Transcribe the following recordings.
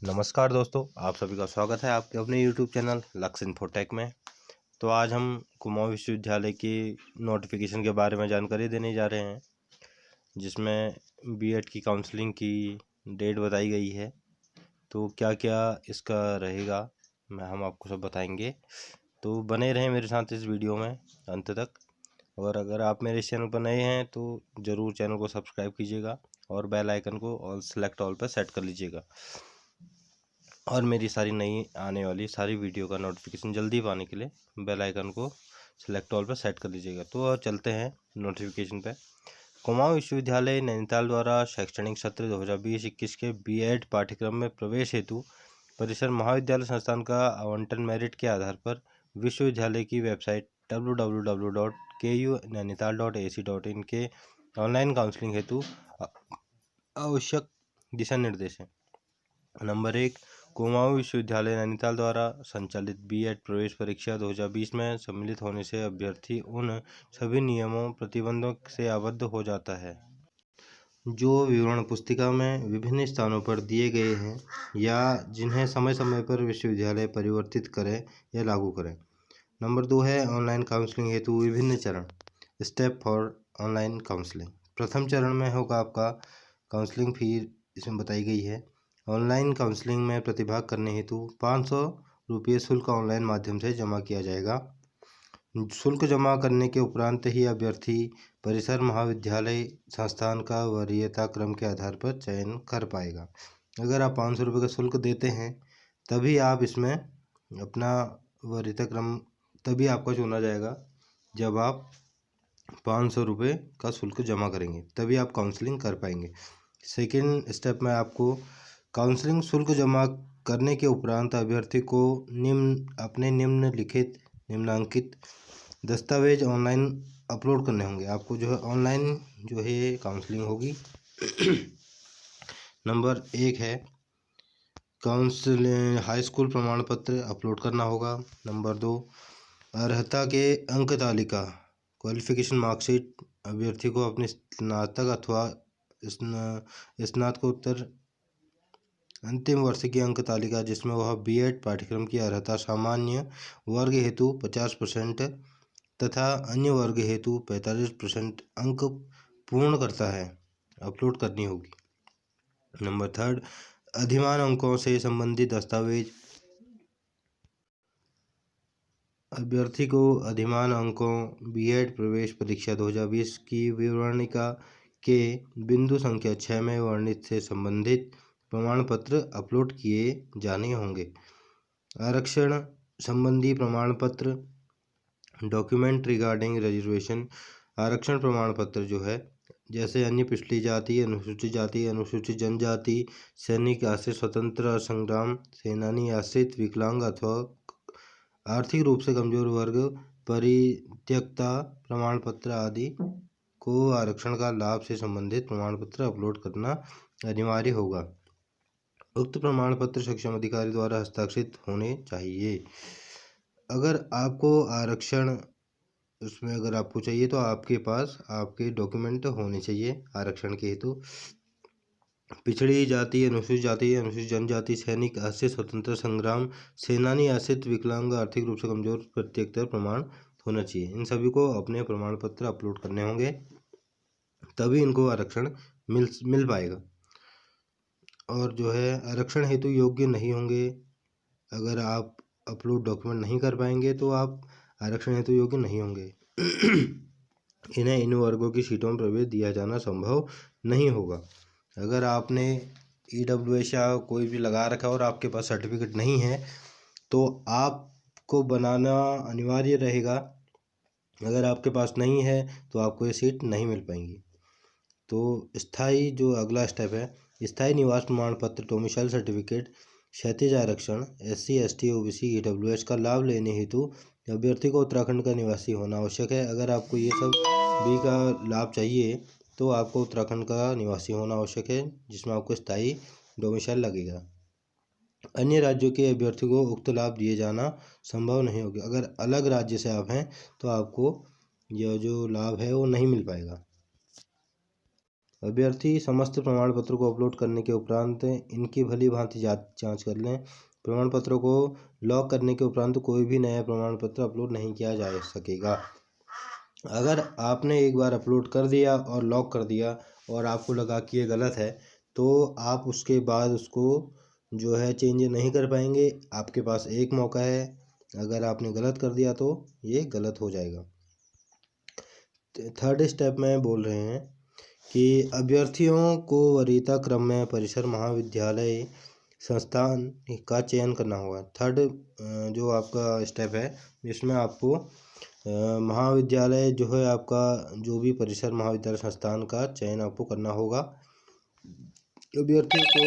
नमस्कार दोस्तों, आप सभी का स्वागत है आपके अपने यूट्यूब चैनल लक्ष्य इन्फोटेक में। तो आज हम कुमाऊं विश्वविद्यालय की नोटिफिकेशन के बारे में जानकारी देने जा रहे हैं, जिसमें बीएड की काउंसलिंग की डेट बताई गई है। तो क्या क्या इसका रहेगा हम आपको सब बताएंगे। तो बने रहें मेरे साथ इस वीडियो में अंत तक। और अगर आप मेरे इस चैनल पर नए हैं तो ज़रूर चैनल को सब्सक्राइब कीजिएगा और बेल आइकन को ऑल सेलेक्ट ऑल पर सेट कर लीजिएगा, और मेरी सारी नई आने वाली सारी वीडियो का नोटिफिकेशन जल्दी पाने के लिए बेल आइकन को सेलेक्ट ऑल पर सेट कर लीजिएगा। तो और चलते हैं नोटिफिकेशन पे। कुमाऊं विश्वविद्यालय नैनीताल द्वारा शैक्षणिक सत्र 2020-21 के बीएड पाठ्यक्रम में प्रवेश हेतु परिसर महाविद्यालय संस्थान का आवंटन मेरिट के आधार पर विश्वविद्यालय की वेबसाइट www.kunainital.ac.in के ऑनलाइन काउंसलिंग हेतु आवश्यक दिशा निर्देश हैं। नंबर 1, कुमाऊं विश्वविद्यालय नैनीताल द्वारा संचालित बीएड प्रवेश परीक्षा 2020 में सम्मिलित होने से अभ्यर्थी उन सभी नियमों प्रतिबंधों से आबद्ध हो जाता है जो विवरण पुस्तिका में विभिन्न स्थानों पर दिए गए हैं या जिन्हें समय समय पर विश्वविद्यालय परिवर्तित करे या लागू करें। नंबर 2 है ऑनलाइन काउंसलिंग हेतु विभिन्न चरण। Step for online counselling. प्रथम चरण में होगा आपका काउंसलिंग फी, इसमें बताई गई है। ऑनलाइन काउंसलिंग में प्रतिभाग करने हेतु 500 रुपये शुल्क ऑनलाइन माध्यम से जमा किया जाएगा। शुल्क जमा करने के उपरांत ही अभ्यर्थी परिसर महाविद्यालय संस्थान का वरीयता क्रम के आधार पर चयन कर पाएगा। अगर आप 500 रुपये का शुल्क देते हैं तभी आप इसमें अपना वरीयता क्रम तभी आपका चुना जाएगा। जब आप 500 रुपये का शुल्क जमा करेंगे तभी आप काउंसलिंग कर पाएंगे। सेकेंड स्टेप में आपको काउंसलिंग शुल्क जमा करने के उपरांत अभ्यर्थी को अपने निम्नांकित दस्तावेज ऑनलाइन अपलोड करने होंगे। आपको जो है ऑनलाइन जो है काउंसलिंग होगी। नंबर 1 है काउंसलिंग हाई स्कूल प्रमाण पत्र अपलोड करना होगा। नंबर 2, अर्हता के अंक तालिका क्वालिफिकेशन मार्कशीट। अभ्यर्थी को अपनी स्नातक अथवा स्नातकोत्तर अंतिम वर्ष की अंक तालिका जिसमें वह बीएड पाठ्यक्रम की अर्हता सामान्य वर्ग हेतु 50% तथा अन्य वर्ग हेतु 45% अंक पूर्ण करता है, अपलोड करनी होगी। नंबर 3, अधिमान अंकों से संबंधित दस्तावेज। अभ्यर्थी को अधिमान अंकों बीएड प्रवेश परीक्षा 2020 की विवरणिका के बिंदु संख्या 6 में वर्णित से संबंधित प्रमाण पत्र अपलोड किए जाने होंगे। आरक्षण संबंधी प्रमाण पत्र, डॉक्यूमेंट रिगार्डिंग रिजर्वेशन। आरक्षण प्रमाण पत्र जो है जैसे अन्य पिछड़ी जाति, अनुसूचित जनजाति, सैनिक आश्रित स्वतंत्र संग्राम सेनानी आश्रित विकलांग अथवा आर्थिक रूप से कमजोर वर्ग परित्यक्ता प्रमाण पत्र आदि को आरक्षण का लाभ से संबंधित प्रमाण पत्र अपलोड करना अनिवार्य होगा। उक्त प्रमाण पत्र सक्षम अधिकारी द्वारा हस्ताक्षरित होने चाहिए। अगर आपको आरक्षण उसमें अगर आपको चाहिए तो आपके पास आपके डॉक्यूमेंट होने चाहिए आरक्षण के हेतु। पिछड़ी जाति, अनुसूचित जनजाति, सैनिक आश्रित स्वतंत्र संग्राम सेनानी आश्रित विकलांग आर्थिक रूप से कमजोर प्रत्येक प्रमाण होना चाहिए। इन सभी को अपने प्रमाण पत्र अपलोड करने होंगे तभी इनको आरक्षण मिल पाएगा। और जो है आरक्षण हेतु योग्य नहीं होंगे। अगर आप अपलोड डॉक्यूमेंट नहीं कर पाएंगे तो आप आरक्षण हेतु योग्य नहीं होंगे। इन्हें इन वर्गों की सीटों में प्रवेश दिया जाना संभव नहीं होगा। अगर आपने ईडब्ल्यूएस या कोई भी लगा रखा है और आपके पास सर्टिफिकेट नहीं है तो आपको बनाना अनिवार्य रहेगा। अगर आपके पास नहीं है तो आपको ये सीट नहीं मिल पाएंगी। तो स्थायी जो अगला स्टेप है, स्थायी निवास प्रमाण पत्र, डोमिसाइल सर्टिफिकेट, क्षैतिज आरक्षण, SC ST OBC ईडब्ल्यूएस का लाभ लेने हेतु अभ्यर्थी को उत्तराखंड का निवासी होना आवश्यक है। अगर आपको ये सब भी का लाभ चाहिए तो आपको उत्तराखंड का निवासी होना आवश्यक है, जिसमें आपको स्थायी डोमिसाइल लगेगा। अन्य राज्यों के अभ्यर्थी को उक्त लाभ दिए जाना संभव नहीं होगा। अगर अलग राज्य से आप हैं तो आपको यह जो लाभ है वो नहीं मिल पाएगा। अभ्यर्थी समस्त प्रमाण पत्रों को अपलोड करने के उपरांत इनकी भली भांति जांच कर लें। प्रमाण पत्रों को लॉक करने के उपरांत कोई भी नया प्रमाण पत्र अपलोड नहीं किया जा सकेगा। अगर आपने एक बार अपलोड कर दिया और लॉक कर दिया और आपको लगा कि ये गलत है, तो आप उसके बाद उसको जो है चेंज नहीं कर पाएंगे। आपके पास एक मौका है, अगर आपने गलत कर दिया तो ये गलत हो जाएगा। थर्ड स्टेप में बोल रहे हैं कि अभ्यर्थियों को वरीयता क्रम में परिसर महाविद्यालय संस्थान का चयन करना होगा। थर्ड जो आपका स्टेप है, जिसमें आपको महाविद्यालय जो है आपका जो भी परिसर महाविद्यालय संस्थान का चयन आपको करना होगा। अभ्यर्थियों को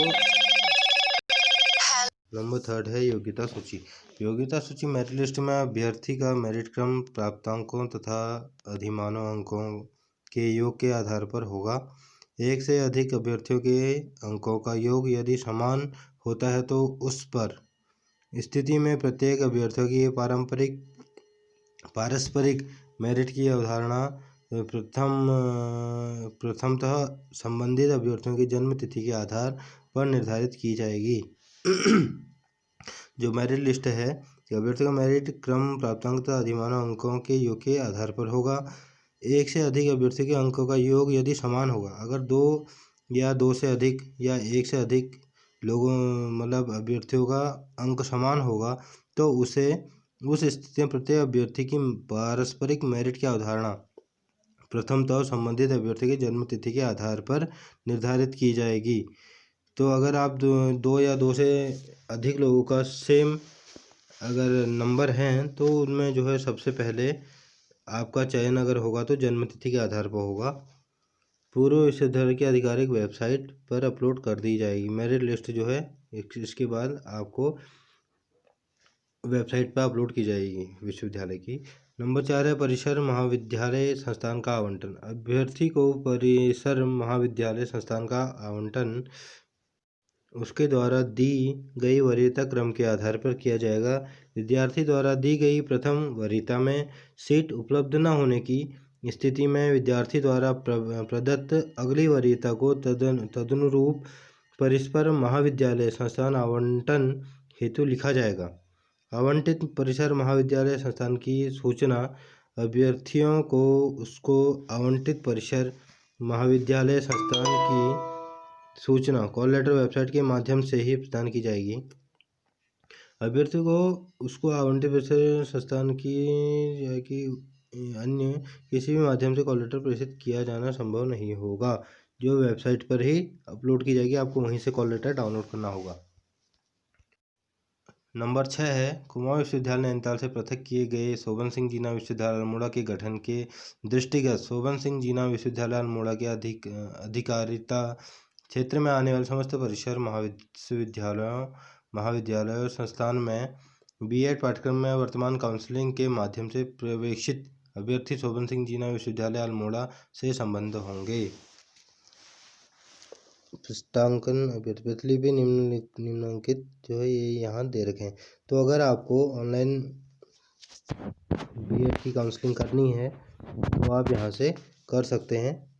नंबर थर्ड है योग्यता सूची। योग्यता सूची मेरिट लिस्ट में अभ्यर्थी का मेरिट क्रम प्राप्तांकों तथा अधिमानों अंकों के योग के आधार पर होगा। एक से अधिक अभ्यर्थियों के अंकों का योग यदि समान होता है तो उस पर स्थिति में प्रत्येक अभ्यर्थियों की पारस्परिक मेरिट की अवधारणा प्रथमतः संबंधित अभ्यर्थियों की जन्म तिथि के आधार पर निर्धारित की जाएगी। जो मेरिट लिस्ट है, अभ्यर्थियों का मेरिट क्रम प्राप्तांक तथा अधिमानों अंकों के योग के आधार पर होगा। एक से अधिक अभ्यर्थियों के अंकों का योग यदि समान होगा, अगर दो से अधिक या एक से अधिक लोगों मतलब अभ्यर्थियों का अंक समान होगा, तो उस स्थिति में प्रत्येक अभ्यर्थी की पारस्परिक मेरिट की अवधारणा प्रथमतः संबंधित अभ्यर्थी की जन्म तिथि के आधार पर निर्धारित की जाएगी। तो अगर आप दो या दो से अधिक लोगों का सेम अगर नंबर हैं, तो उनमें जो है सबसे पहले आपका चयन अगर होगा तो जन्म तिथि के आधार पर होगा। पूर्व विश्वविद्यालय की आधिकारिक वेबसाइट पर अपलोड कर दी जाएगी मेरिट लिस्ट जो है। इसके बाद आपको वेबसाइट पर अपलोड की जाएगी विश्वविद्यालय की। नंबर 4 है परिसर महाविद्यालय संस्थान का आवंटन। अभ्यर्थी को परिसर महाविद्यालय संस्थान का आवंटन उसके द्वारा दी गई वरीयता क्रम के आधार पर किया जाएगा। विद्यार्थी द्वारा दी गई प्रथम वरीयता में सीट उपलब्ध न होने की स्थिति में विद्यार्थी द्वारा प्रदत्त अगली वरीयता को तदनुरूप परिसर महाविद्यालय संस्थान आवंटन हेतु लिखा जाएगा। आवंटित परिसर महाविद्यालय संस्थान की सूचना अभ्यर्थियों को उसको आवंटित परिसर महाविद्यालय संस्थान की सूचना कॉल लेटर वेबसाइट के माध्यम से ही प्रदान की जाएगी। अभ्यर्थी को उसको आवंटित परिसर संस्थान की अन्य किसी भी माध्यम से कॉल लेटर प्रेषित किया जाना संभव नहीं होगा। जो वेबसाइट पर ही अपलोड की जाएगी, आपको वहीं से कॉल लेटर डाउनलोड करना होगा। नंबर 6 है कुमाऊं विश्वविद्यालय नैनीताल से पृथक किए गए शोभन सिंह जीना विश्वविद्यालय अल्मोड़ा के गठन के दृष्टिगत शोभन सिंह जीना विश्वविद्यालय अल्मोड़ा के अधिकारिता क्षेत्र में आने वाले समस्त परिसर महाविद्यालयों संस्थान में बीएड पाठ्यक्रम में वर्तमान काउंसलिंग के माध्यम से प्रवेशित अभ्यर्थी शोभन सिंह जीना विश्वविद्यालय अल्मोड़ा से संबद्ध होंगे। पृष्ठांकन अभ्यर्थी भी निम्नलिखित जो है ये यहाँ दे रखे हैं। तो अगर आपको ऑनलाइन बीएड की काउंसलिंग करनी है तो आप यहाँ से कर सकते हैं।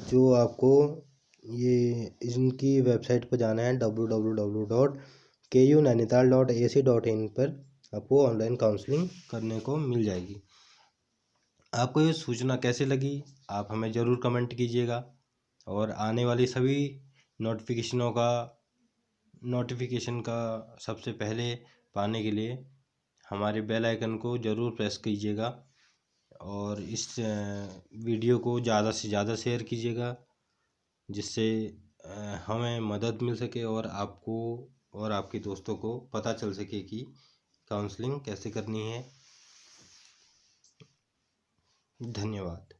जो आपको ये इनकी वेबसाइट पर जाना है www.kunainital.ac.in पर आपको ऑनलाइन काउंसलिंग करने को मिल जाएगी। आपको ये सूचना कैसे लगी आप हमें ज़रूर कमेंट कीजिएगा और आने वाली सभी नोटिफिकेशन का सबसे पहले पाने के लिए हमारे बेल आइकन को ज़रूर प्रेस कीजिएगा और इस वीडियो को ज़्यादा से ज़्यादा शेयर कीजिएगा, जिससे हमें मदद मिल सके और आपको और आपके दोस्तों को पता चल सके कि काउंसलिंग कैसे करनी है। धन्यवाद।